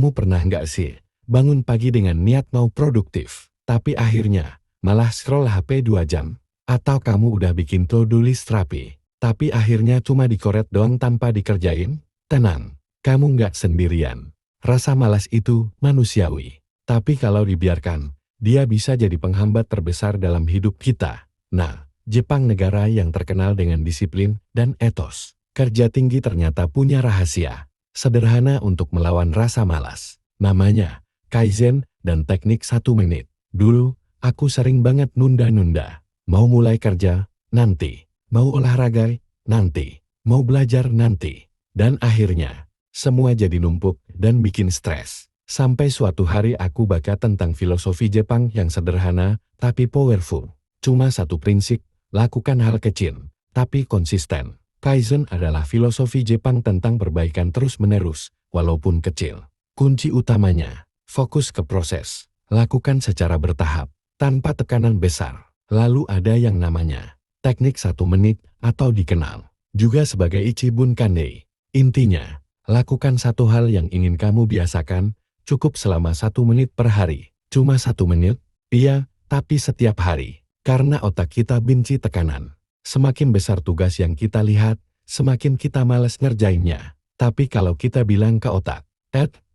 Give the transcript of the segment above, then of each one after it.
Kamu pernah nggak sih bangun pagi dengan niat mau produktif, tapi akhirnya malah scroll HP 2 jam? Atau kamu udah bikin to-do list rapi, tapi akhirnya cuma dikoret doang tanpa dikerjain? Tenang, kamu nggak sendirian. Rasa malas itu manusiawi. Tapi kalau dibiarkan, dia bisa jadi penghambat terbesar dalam hidup kita. Nah, Jepang negara yang terkenal dengan disiplin dan etos kerja tinggi ternyata punya rahasia sederhana untuk melawan rasa malas. Namanya Kaizen dan teknik 1 menit. Dulu, aku sering banget nunda-nunda. Mau mulai kerja? Nanti. Mau olahraga? Nanti. Mau belajar? Nanti. Dan akhirnya, semua jadi numpuk dan bikin stres. Sampai suatu hari aku baca tentang filosofi Jepang yang sederhana, tapi powerful. Cuma satu prinsip, lakukan hal kecil, tapi konsisten. Kaizen adalah filosofi Jepang tentang perbaikan terus-menerus, walaupun kecil. Kunci utamanya, fokus ke proses. Lakukan secara bertahap, tanpa tekanan besar. Lalu ada yang namanya teknik 1 menit atau dikenal juga sebagai Ichibun Kandei. Intinya, lakukan satu hal yang ingin kamu biasakan, cukup selama 1 menit per hari. Cuma 1 menit? Iya, tapi setiap hari. Karena otak kita benci tekanan. Semakin besar tugas yang kita lihat, semakin kita malas ngerjainnya. Tapi kalau kita bilang ke otak,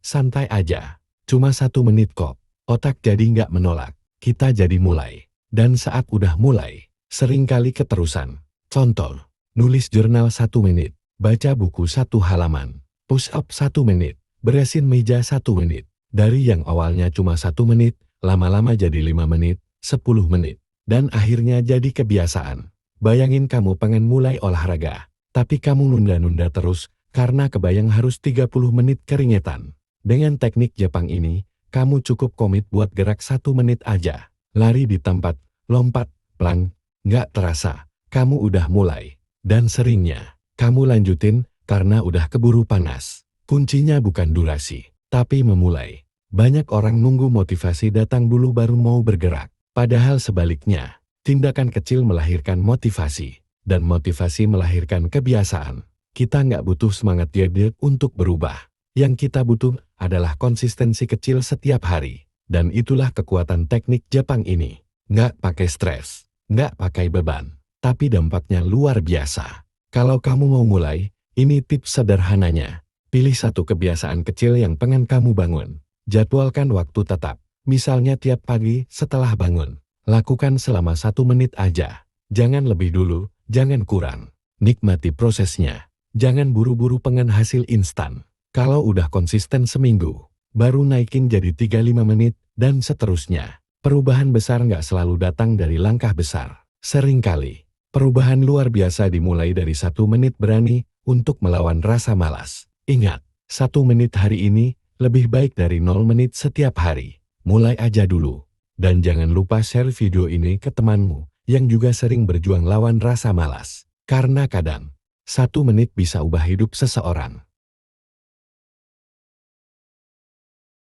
santai aja. Cuma 1 menit kok. Otak jadi nggak menolak. Kita jadi mulai. Dan saat udah mulai, seringkali keterusan. Contoh, nulis jurnal 1 menit. Baca buku 1 halaman. Push up 1 menit. Beresin meja 1 menit. Dari yang awalnya cuma 1 menit, lama-lama jadi 5 menit, 10 menit. Dan akhirnya jadi kebiasaan. Bayangin kamu pengen mulai olahraga, tapi kamu nunda-nunda terus karena kebayang harus 30 menit keringetan. Dengan teknik Jepang ini, kamu cukup komit buat gerak 1 menit aja. Lari di tempat, lompat, plank, nggak terasa, kamu udah mulai. Dan seringnya, kamu lanjutin karena udah keburu panas. Kuncinya bukan durasi, tapi memulai. Banyak orang nunggu motivasi datang dulu baru mau bergerak. Padahal sebaliknya, tindakan kecil melahirkan motivasi, dan motivasi melahirkan kebiasaan. Kita nggak butuh semangat diet untuk berubah. Yang kita butuh adalah konsistensi kecil setiap hari. Dan itulah kekuatan teknik Jepang ini. Nggak pakai stres, nggak pakai beban, tapi dampaknya luar biasa. Kalau kamu mau mulai, ini tips sederhananya. Pilih satu kebiasaan kecil yang pengen kamu bangun. Jadwalkan waktu tetap, misalnya tiap pagi setelah bangun. Lakukan selama 1 menit aja. Jangan lebih dulu, jangan kurang. Nikmati prosesnya. Jangan buru-buru pengen hasil instan. Kalau udah konsisten seminggu, baru naikin jadi 35 menit, dan seterusnya. Perubahan besar nggak selalu datang dari langkah besar. Seringkali, perubahan luar biasa dimulai dari 1 menit berani untuk melawan rasa malas. Ingat, 1 menit hari ini lebih baik dari 0 menit setiap hari. Mulai aja dulu. Dan jangan lupa share video ini ke temanmu yang juga sering berjuang lawan rasa malas. Karena kadang, 1 menit bisa ubah hidup seseorang.